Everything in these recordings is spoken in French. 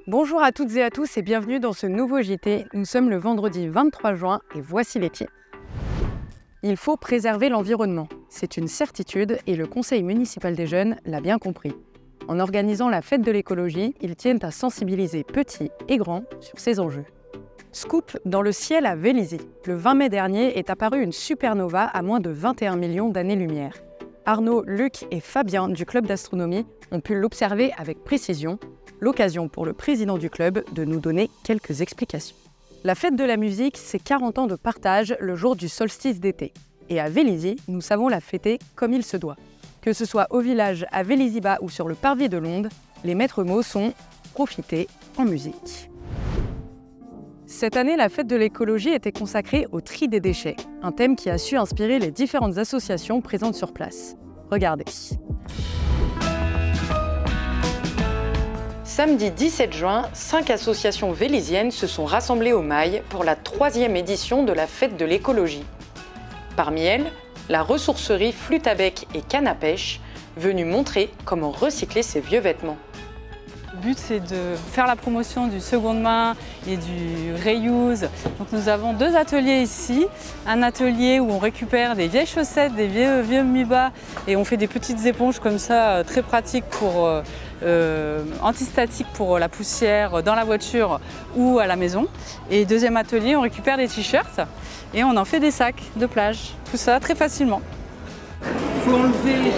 Bonjour à toutes et à tous et bienvenue dans ce nouveau JT. Nous sommes le vendredi 23 juin et voici les titres. Il faut préserver l'environnement. C'est une certitude et le Conseil municipal des jeunes l'a bien compris. En organisant la fête de l'écologie, ils tiennent à sensibiliser petits et grands sur ces enjeux. Scoop dans le ciel à Vélizy. Le 20 mai dernier est apparue une supernova à moins de 21 millions d'années-lumière. Arnaud, Luc et Fabien du club d'astronomie ont pu l'observer avec précision. L'occasion pour le président du club de nous donner quelques explications. La fête de la musique, c'est 40 ans de partage le jour du solstice d'été. Et à Vélizy, nous savons la fêter comme il se doit. Que ce soit au village, à Vélizy-Bas ou sur le parvis de Londe, les maîtres mots sont « profiter en musique ». Cette année, la fête de l'écologie était consacrée au tri des déchets, un thème qui a su inspirer les différentes associations présentes sur place. Regardez. Samedi 17 juin, 5 associations véliziennes se sont rassemblées au Mail pour la 3e édition de la fête de l'écologie. Parmi elles, la ressourcerie Flûte à bec et canne à pêche, venue montrer comment recycler ses vieux vêtements. Le but, c'est de faire la promotion du seconde main et du reuse. Donc nous avons 2 ateliers ici. Un atelier où on récupère des vieilles chaussettes, des vieux mi-bas et on fait des petites éponges comme ça, très pratiques pour antistatiques pour la poussière dans la voiture ou à la maison. Et deuxième atelier, on récupère des t-shirts et on en fait des sacs de plage. Tout ça très facilement. Il faut enlever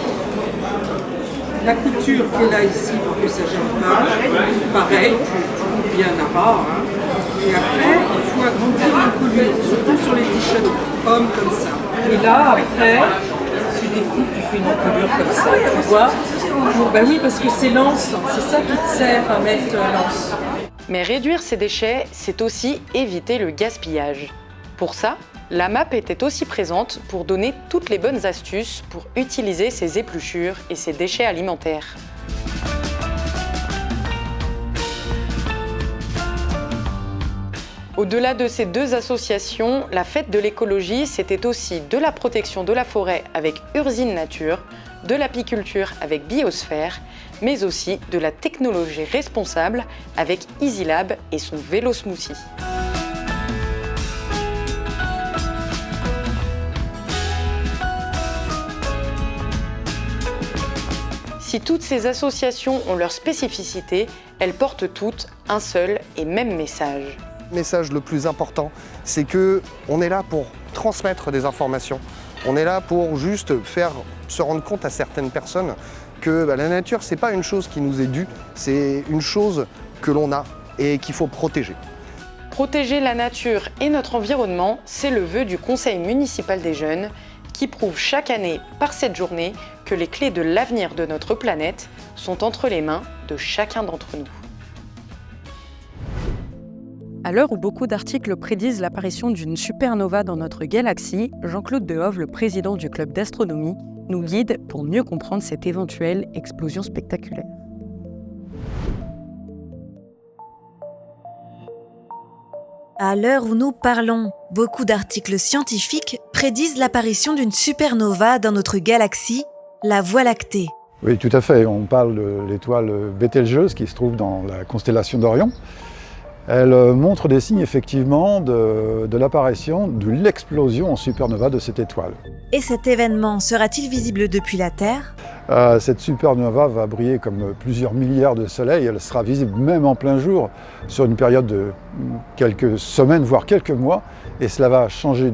la couture qui est là ici pour que ça ne gêne pas. Pareil, tu coupes bien là-bas. Et après, il faut agrandir l'encolure, surtout sur les t-shirts hommes comme ça. Et là, après, tu découpes, tu fais une encolure comme ça, tu vois. Ben oui, parce que c'est l'anse, c'est ça qui te sert à mettre l'anse. Mais réduire ces déchets, c'est aussi éviter le gaspillage. Pour ça, la MAP était aussi présente pour donner toutes les bonnes astuces pour utiliser ces épluchures et ces déchets alimentaires. Au-delà de ces 2 associations, la fête de l'écologie, c'était aussi de la protection de la forêt avec Ursine Nature, de l'apiculture avec Biosphère, mais aussi de la technologie responsable avec EasyLab et son vélo smoothie. Si toutes ces associations ont leur spécificité, elles portent toutes un seul et même message. Le message le plus important, c'est qu'on est là pour transmettre des informations. On est là pour juste faire se rendre compte à certaines personnes que la nature, c'est pas une chose qui nous est due, c'est une chose que l'on a et qu'il faut protéger. Protéger la nature et notre environnement, c'est le vœu du Conseil municipal des jeunes qui prouve chaque année par cette journée que les clés de l'avenir de notre planète sont entre les mains de chacun d'entre nous. À l'heure où beaucoup d'articles prédisent l'apparition d'une supernova dans notre galaxie, Jean-Claude Dehove, le président du club d'astronomie, nous guide pour mieux comprendre cette éventuelle explosion spectaculaire. À l'heure où nous parlons, beaucoup d'articles scientifiques prédisent l'apparition d'une supernova dans notre galaxie, la Voie lactée. Oui, tout à fait. On parle de l'étoile Bételgeuse qui se trouve dans la constellation d'Orion. Elle montre des signes effectivement de l'apparition, de l'explosion en supernova de cette étoile. Et cet événement sera-t-il visible depuis la Terre ? Cette supernova va briller comme plusieurs milliards de soleils. Elle sera visible même en plein jour sur une période de quelques semaines, voire quelques mois. Et cela va changer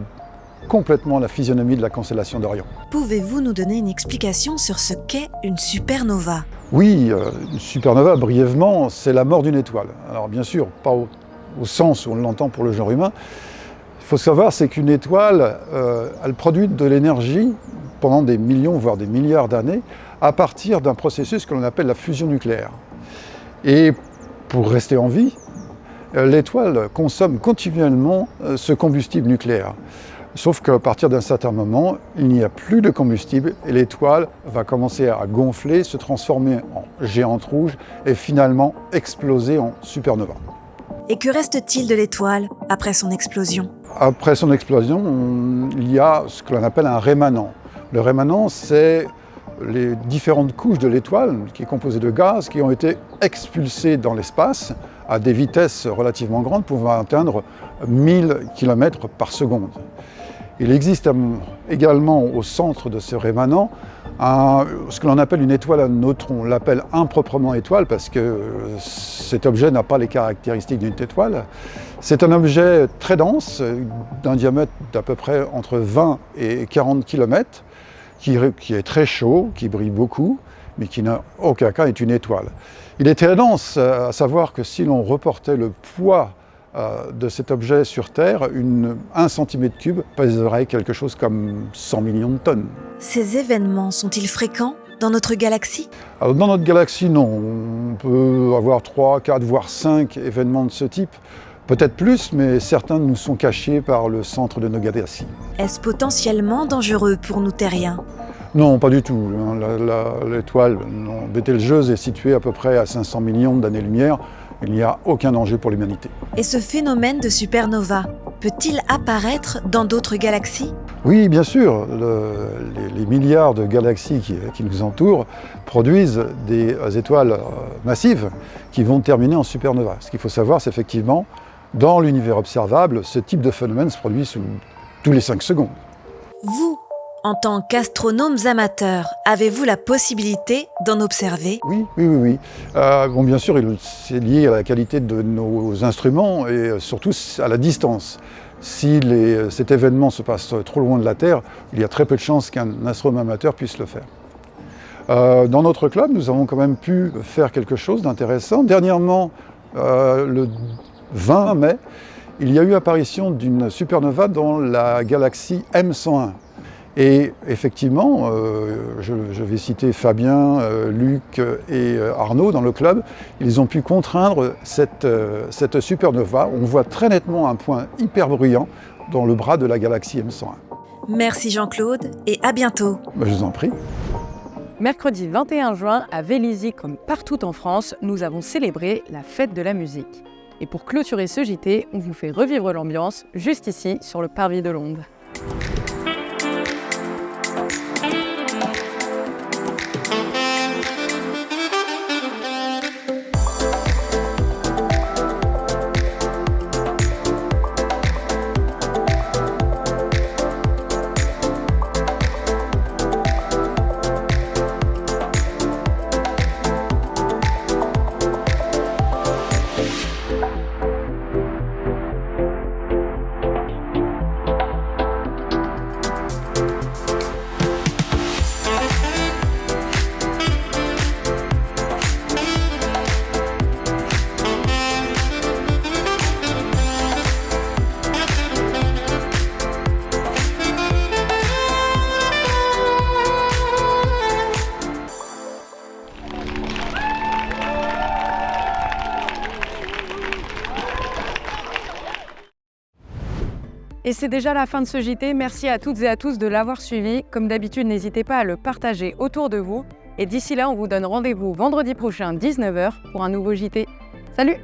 complètement la physionomie de la constellation d'Orion. Pouvez-vous nous donner une explication sur ce qu'est une supernova ? Oui, une supernova, brièvement, c'est la mort d'une étoile. Alors bien sûr, pas au sens où on l'entend pour le genre humain. Il faut savoir, c'est qu'une étoile, elle produit de l'énergie pendant des millions, voire des milliards d'années, à partir d'un processus que l'on appelle la fusion nucléaire. Et pour rester en vie, l'étoile consomme continuellement ce combustible nucléaire. Sauf qu'à partir d'un certain moment, il n'y a plus de combustible et l'étoile va commencer à gonfler, se transformer en géante rouge et finalement exploser en supernova. Et que reste-t-il de l'étoile après son explosion ? Après son explosion, il y a ce que l'on appelle un rémanent. Le rémanent, c'est les différentes couches de l'étoile, qui est composée de gaz, qui ont été expulsés dans l'espace à des vitesses relativement grandes, pouvant atteindre 1000 km par seconde. Il existe également au centre de ce rémanent ce que l'on appelle une étoile à neutrons. On l'appelle improprement étoile parce que cet objet n'a pas les caractéristiques d'une étoile. C'est un objet très dense, d'un diamètre d'à peu près entre 20 et 40 km, qui est très chaud, qui brille beaucoup, mais qui n'a aucun cas est une étoile. Il est très dense, à savoir que si l'on reportait le poids de cet objet sur Terre, 1 cm3 pèserait quelque chose comme 100 millions de tonnes. Ces événements sont-ils fréquents dans notre galaxie? Alors, dans notre galaxie, non. On peut avoir 3, 4, voire 5 événements de ce type. Peut-être plus, mais certains nous sont cachés par le centre de nos galaxies. Est-ce potentiellement dangereux pour nous terriens? Non, pas du tout. L'étoile Bételgeuse est située à peu près à 500 millions d'années-lumière. Il n'y a aucun danger pour l'humanité. Et ce phénomène de supernova peut-il apparaître dans d'autres galaxies? Oui, bien sûr. Les milliards de galaxies qui nous entourent produisent des étoiles massives qui vont terminer en supernova. Ce qu'il faut savoir, c'est effectivement, dans l'univers observable, ce type de phénomène se produit tous les 5 secondes. Vous, en tant qu'astronomes amateurs, avez-vous la possibilité d'en observer? Oui. Bon, bien sûr, c'est lié à la qualité de nos instruments et surtout à la distance. Si cet événement se passe trop loin de la Terre, il y a très peu de chances qu'un astronome amateur puisse le faire. Dans notre club, nous avons quand même pu faire quelque chose d'intéressant. Dernièrement, le 20 mai, il y a eu apparition d'une supernova dans la galaxie M101. Et effectivement, je vais citer Fabien, Luc et Arnaud dans le club, ils ont pu contraindre cette supernova. On voit très nettement un point hyper bruyant dans le bras de la galaxie M101. Merci Jean-Claude et à bientôt. Je vous en prie. Mercredi 21 juin, à Vélizy comme partout en France, nous avons célébré la fête de la musique. Et pour clôturer ce JT, on vous fait revivre l'ambiance juste ici sur le parvis de l'Onde. Et c'est déjà la fin de ce JT, merci à toutes et à tous de l'avoir suivi. Comme d'habitude, n'hésitez pas à le partager autour de vous. Et d'ici là, on vous donne rendez-vous vendredi prochain, 19h, pour un nouveau JT. Salut!